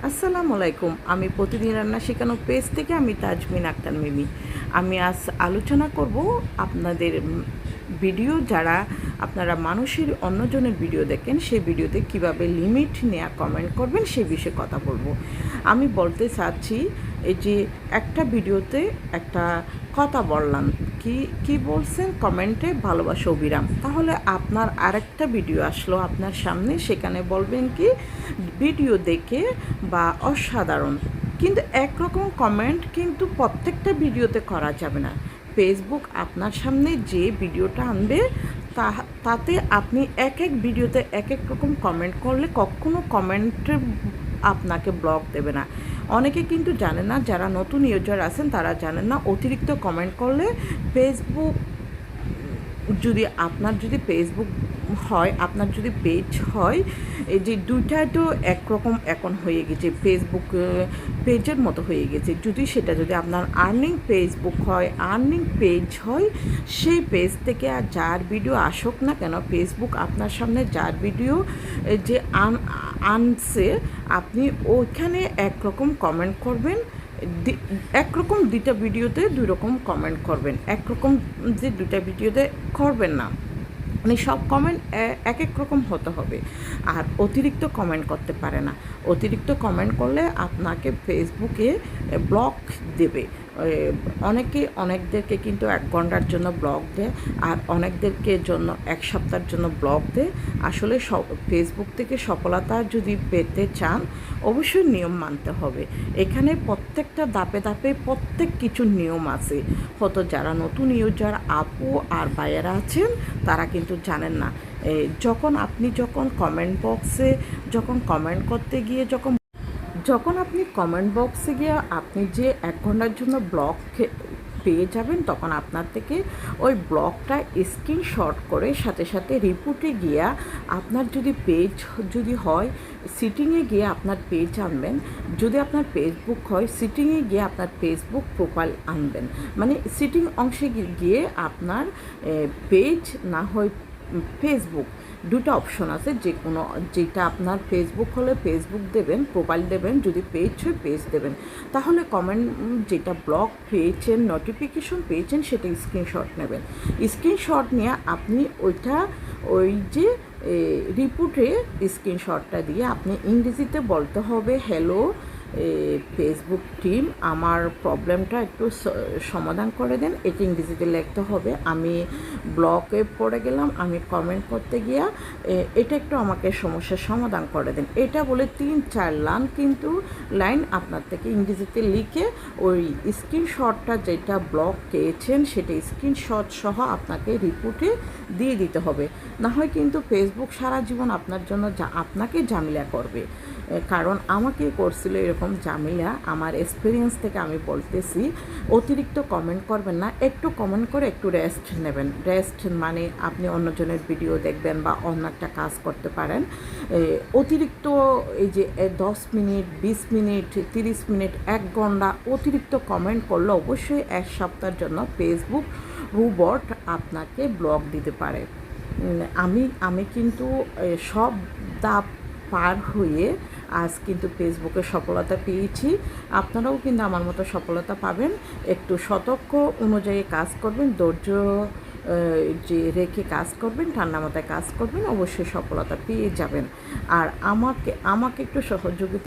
আসসালামু আলাইকুম। আমি প্রতিদিন রান্না শেখানো পেজ থেকে আমি তাজমিন আক্তার মিমি। আমি আজ আলোচনা করব আপনাদের ভিডিও যারা আপনারা মানুষের অন্যজনের ভিডিও দেখেন সেই ভিডিওতে কিভাবে লিমিট নেওয়া কমেন্ট করবেন সেই বিষয়ে কথা বলবো। আমি বলতে চাচ্ছি এই যে একটা ভিডিওতে একটা কথা বললাম, কি বলছেন কমেন্টে ভালোবাসা অবিরাম, তাহলে আপনার আরেকটা ভিডিও আসলো আপনার সামনে, সেখানে বলবেন কি ভিডিও দেখে বা অসাধারণ, কিন্তু একরকম কমেন্ট কিন্তু প্রত্যেকটা ভিডিওতে করা যাবে না। ফেসবুক আপনার সামনে যে ভিডিওটা আনবে তাতে আপনি এক এক ভিডিওতে এক এক রকম কমেন্ট করলে কখনো কমেন্টে আপনাকে ব্লক দেবে না। অনেকে কিন্তু জানে না, যারা নতুন ইউজার আছেন তারা জানেন না অতিরিক্ত কমেন্ট করলে ফেসবুক যদি ফেসবুক হয়, আপনার যদি পেজ হয়, এই যে দুইটাই তো একরকম এখন হয়ে গেছে, ফেসবুক পেজের মতো হয়ে গেছে। যদি আপনার আর্নিং পেজ হয়, সেই পেজ থেকে আর যার ভিডিও আসুক না কেন, ফেসবুক আপনার সামনে যার ভিডিও যে আনছে, আপনি ওইখানে একরকম কমেন্ট করবেন। একরকম দুইটা ভিডিওতে দুই রকম কমেন্ট করবেন, একরকম যে দুইটা ভিডিওতে করবেন না, মানে সব কমেন্ট এক এক রকম হতে হবে। আর অতিরিক্ত কমেন্ট করতে পারে না। অতিরিক্ত কমেন্ট করলে আপনাকে ফেসবুকে ব্লক দেবে। অনেকদেরকে কিন্তু 1 ঘন্টার জন্য ব্লক দেয়, আর অনেকদেরকে জন্য 1 সপ্তাহের জন্য ব্লক দেয়। আসলে ফেসবুক থেকে সফলতা যদি পেতে চান, অবশ্যই নিয়ম মানতে হবে। এখানে প্রত্যেকটা ধাপে ধাপে প্রত্যেক কিছু নিয়ম আছে। হয়তো যারা নতুন ইউজার আপু আর ভাইয়েরা আছেন তারা কিন্তু জানেন না। আপনি কমেন্ট করতে গিয়ে যখন আপনি কমেন্ট বক্সে গিয়ে আপনি যে 1 ঘন্টার জন্য ব্লক পেয়ে যাবেন, তখন আপনার থেকে ওই ব্লগটা স্ক্রিনশট করে সাথে সাথে রিপোর্টে গিয়া আপনার যদি হয় সিটিংয়ে গিয়ে আপনার পেজ আনবেন। যদি আপনার ফেসবুক হয়, সিটিংয়ে গিয়ে আপনার ফেসবুক প্রোফাইল আনবেন। মানে সিটিং অংশে গিয়ে আপনার পেজ না হয় ফেসবুক, দুটো অপশন আছে, যেটা আপনার ফেসবুক হলে ফেসবুক দেবেন, প্রোফাইল দেবেন, যদি পেজ হয় পেজ দেবেন। তাহলে কমেন্ট যেটা ব্লগ পেয়েছেন, নোটিফিকেশন পেয়েছেন, সেটা স্ক্রিনশট নেবেন। স্ক্রিনশট নিয়ে আপনি ওই যে রিপোর্টে স্ক্রিনশটটা দিয়ে আপনি ইংরেজিতে বলতে হবে, হ্যালো ফেসবুক টিম, আমার প্রবলেমটা একটু সমাধান করে দেন। এটা ইংরেজিতে লিখতে হবে। আমি ব্লকে পড়ে গেলাম, আমি কমেন্ট করতে গিয়া এটা একটু আমাকে সমস্যার সমাধান করে দেন, এটা বলে 3-4 লাইন আপনার থেকে ইংরেজিতে লিখে ওই স্ক্রিনশটটা যেটা ব্লক পেয়েছেন সেটা স্ক্রিনশট সহ আপনাকে রিপোর্টে দিয়ে দিতে হবে। না হয় কিন্তু ফেসবুক সারা জীবন আপনাকে ঝামেলা করবে। কারণ আমাকে করছিল এরকম ঝামেলা, আমার এক্সপিরিয়েন্স থেকে আমি বলতেছি। অতিরিক্ত কমেন্ট করবেন না, একটু কমেন্ট করে একটু রেস্ট নেবেন। রেস্ট মানে আপনি অন্যজনের ভিডিও দেখবেন বা অন্য একটা কাজ করতে পারেন। অতিরিক্ত এই যে 10 মিনিট, 20 মিনিট, 30 মিনিট, 1 ঘন্টা অতিরিক্ত কমেন্ট করলে অবশ্যই 1 সপ্তাহের জন্য ফেসবুক রোবট আপনাকে ব্লক দিতে পারে। আমি কিন্তু সব ধাপ পার হয়ে আজ কিন্তু ফেসবুকে সফলতা পেয়েছি। আপনারাও কিন্তু আমার মতো সফলতা পাবেন। একটু সতর্ক অনুযায়ী কাজ করবেন, ধৈর্য যে রেখে কাজ করবেন, ঠান্ডা মাথায় কাজ করবেন, অবশ্যই সফলতা পেয়ে যাবেন। আর আমাকে একটু সহযোগিতা